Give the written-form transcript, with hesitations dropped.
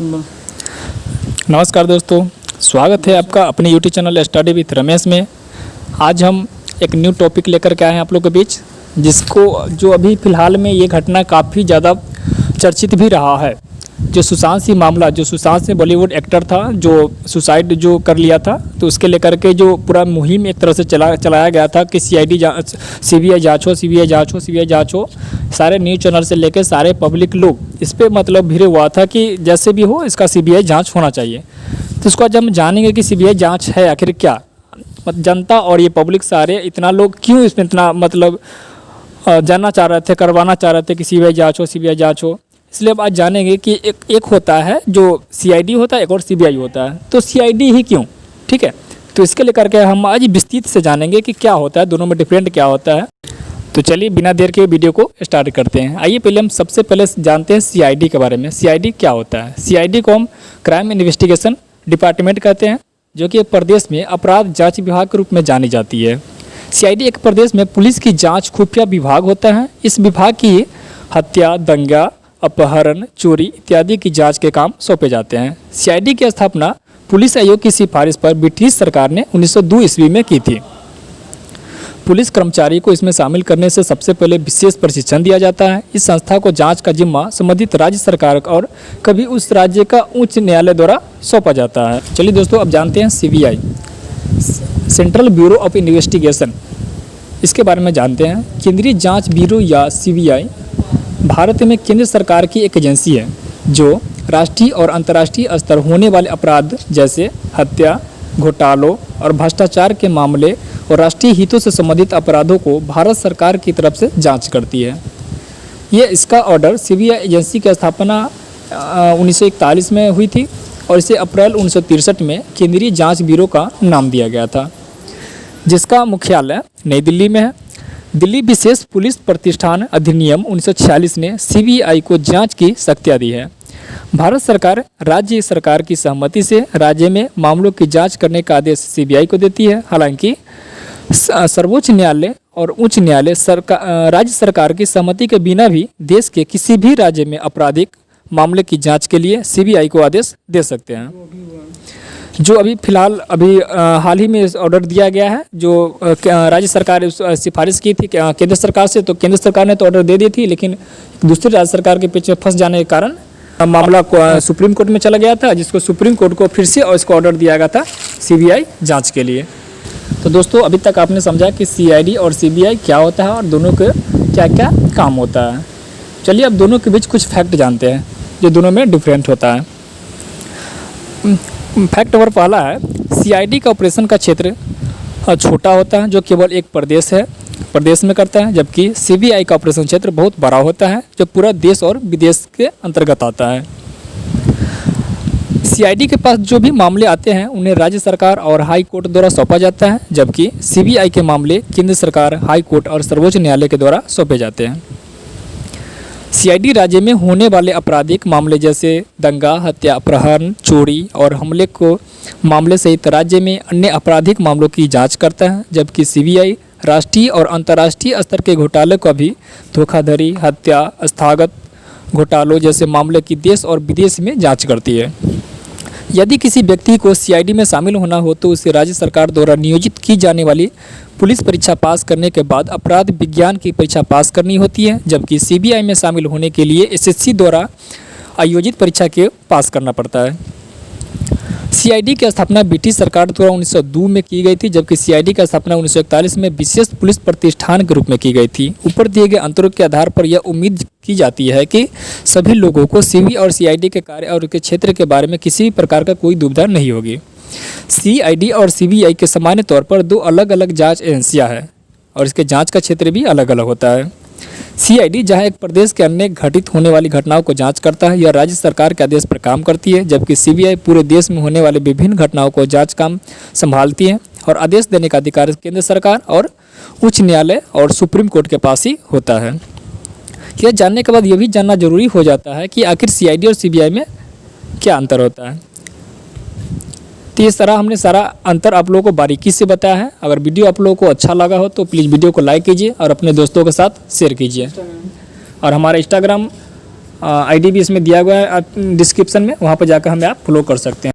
नमस्कार दोस्तों, स्वागत है आपका अपने YouTube channel study with Ramesh में। आज हम एक न्यू टॉपिक लेकर के आए हैं आप लोगों के बीच, जिसको जो अभी फ़िलहाल में ये घटना काफ़ी ज़्यादा चर्चित भी रहा है। जो सुशांत सिंह मामला, जो सुशांत सिंह बॉलीवुड एक्टर था जो सुसाइड जो कर लिया था, तो उसके लेकर के जो पूरा मुहिम एक तरह से चलाया गया था कि सीबीआई जांच हो। सारे न्यूज़ चैनल से लेकर सारे पब्लिक लोग इस पर मतलब भिड़े हुआ था कि जैसे भी हो इसका सीबीआई जांच होना चाहिए। तो इसको आज हम जानेंगे कि सीबीआई जांच है आखिर क्या, जनता और ये पब्लिक सारे इतना लोग क्यों इसमें इतना मतलब जानना चाह रहे थे, करवाना चाह रहे थे कि सीबीआई जांच हो। इसलिए अब आज जानेंगे कि एक होता है जो सीआईडी होता है, एक और सीबीआई होता है। तो सीआईडी ही क्यों, ठीक है। तो इसके लेकर के हम आज विस्तृत से जानेंगे कि क्या होता है, दोनों में डिफरेंट क्या होता है। तो चलिए बिना देर के वीडियो को स्टार्ट करते हैं। आइए पहले हम सबसे पहले जानते हैं सीआईडी के बारे में। सीआईडी क्या होता है? सीआईडी को हम क्राइम इन्वेस्टिगेशन डिपार्टमेंट कहते हैं, जो कि एक प्रदेश में अपराध जांच विभाग के रूप में जानी जाती है। सीआईडी एक प्रदेश में पुलिस की जांच खुफिया विभाग होता है। इस विभाग की हत्या, दंगा, अपहरण, चोरी इत्यादि की जांच के काम सौंपे जाते हैं। सीआईडी की स्थापना पुलिस आयोग की सिफारिश पर ब्रिटिश सरकार ने 1902 ईस्वी में की थी। पुलिस कर्मचारी को इसमें शामिल करने से सबसे पहले विशेष प्रशिक्षण दिया जाता है। इस संस्था को जांच का जिम्मा संबंधित राज्य सरकार और कभी उस राज्य का उच्च न्यायालय द्वारा सौंपा जाता है। चलिए दोस्तों, अब जानते हैं CBI, central bureau of investigation. इसके बारे में जानते हैं। केंद्रीय जांच ब्यूरो या सीबीआई भारत में केंद्र सरकार की एक एजेंसी है जो राष्ट्रीय और अंतर्राष्ट्रीय स्तर होने वाले अपराध जैसे हत्या, घोटालों और भ्रष्टाचार के मामले और राष्ट्रीय हितों से संबंधित अपराधों को भारत सरकार की तरफ से जांच करती है। ये इसका ऑर्डर सीबीआई एजेंसी की स्थापना 1941 में हुई थी और इसे अप्रैल 1963 में केंद्रीय जांच ब्यूरो का नाम दिया गया था, जिसका मुख्यालय नई दिल्ली में है। दिल्ली विशेष पुलिस प्रतिष्ठान अधिनियम 1946 ने सीबीआई को जांच की शक्तियाँ दी है। भारत सरकार राज्य सरकार की सहमति से राज्य में मामलों की जांच करने का आदेश सीबीआई को देती है। हालांकि सर्वोच्च न्यायालय और उच्च न्यायालय राज्य सरकार की सहमति के बिना भी देश के किसी भी राज्य में आपराधिक मामले की जांच के लिए सीबीआई को आदेश दे सकते हैं। जो अभी फिलहाल हाल ही में ऑर्डर दिया गया है, जो राज्य सरकार सिफारिश की थी केंद्र सरकार से, तो केंद्र सरकार ने तो ऑर्डर दे दी थी, लेकिन दूसरी राज्य सरकार के पीछे फंस जाने के कारण मामला को सुप्रीम कोर्ट में चला गया था, जिसको सुप्रीम कोर्ट को फिर से और इसको ऑर्डर दिया गया था सीबीआई जांच के लिए। तो दोस्तों, अभी तक आपने समझा कि सीआईडी और सीबीआई क्या होता है और दोनों के क्या क्या काम होता है। चलिए अब दोनों के बीच कुछ फैक्ट जानते हैं जो दोनों में डिफरेंट होता है। फैक्ट नंबर पहला है, सीआईडी का ऑपरेशन का क्षेत्र छोटा होता है, जो केवल एक प्रदेश में करता है, जबकि सीबीआई का ऑपरेशन क्षेत्र बहुत बड़ा होता है, जो पूरा देश और विदेश के अंतर्गत आता है। सीआईडी के पास जो भी मामले आते हैं उन्हें राज्य सरकार और हाई कोर्ट द्वारा सौंपा जाता है, जबकि सीबीआई के मामले केंद्र सरकार, हाई कोर्ट और सर्वोच्च न्यायालय के द्वारा सौंपे जाते हैं। सीआईडी राज्य में होने वाले आपराधिक मामले जैसे दंगा, हत्या, अपहरण, चोरी और हमले को मामले सहित राज्य में अन्य आपराधिक मामलों की जांच करता है, जबकि सीबीआई राष्ट्रीय और अंतर्राष्ट्रीय स्तर के घोटाले को भी धोखाधड़ी, हत्या, संस्थागत घोटालों जैसे मामले की देश और विदेश में जांच करती है। यदि किसी व्यक्ति को सीआईडी में शामिल होना हो तो उसे राज्य सरकार द्वारा नियोजित की जाने वाली पुलिस परीक्षा पास करने के बाद अपराध विज्ञान की परीक्षा पास करनी होती है, जबकि सीबीआई में शामिल होने के लिए एसएससी द्वारा आयोजित परीक्षा के पास करना पड़ता है। सीआईडी की स्थापना ब्रिटिश सरकार द्वारा 1902 में की गई थी, जबकि सीआईडी की स्थापना 1941 में विशेष पुलिस प्रतिष्ठान के रूप में की गई थी। ऊपर दिए गए अंतरों के आधार पर यह उम्मीद की जाती है कि सभी लोगों को सीबीआई और सीआईडी के कार्य और उनके क्षेत्र के बारे में किसी भी प्रकार का कोई दुविधा नहीं होगी। सीआईडी और सीबीआई के सामान्य तौर पर दो अलग अलग जांच एजेंसियां हैं और इसके जांच का क्षेत्र भी अलग अलग होता है। सीआईडी जहां एक प्रदेश के अन्य घटित होने वाली घटनाओं को जांच करता है, यह राज्य सरकार के आदेश पर काम करती है, जबकि सीबीआई पूरे देश में होने वाले विभिन्न घटनाओं को जांच काम संभालती है और आदेश देने का अधिकार केंद्र सरकार और उच्च न्यायालय और सुप्रीम कोर्ट के पास ही होता है। यह जानने के बाद यह भी जानना जरूरी हो जाता है कि आखिर सीआईडी और सीबीआई में क्या अंतर होता है। तो इस तरह हमने सारा अंतर आप लोगों को बारीकी से बताया है। अगर वीडियो आप लोगों को अच्छा लगा हो तो प्लीज़ वीडियो को लाइक कीजिए और अपने दोस्तों के साथ शेयर कीजिए। और हमारा इंस्टाग्राम आईडी भी इसमें दिया हुआ है डिस्क्रिप्शन में, वहाँ पर जाकर हमें आप फॉलो कर सकते हैं।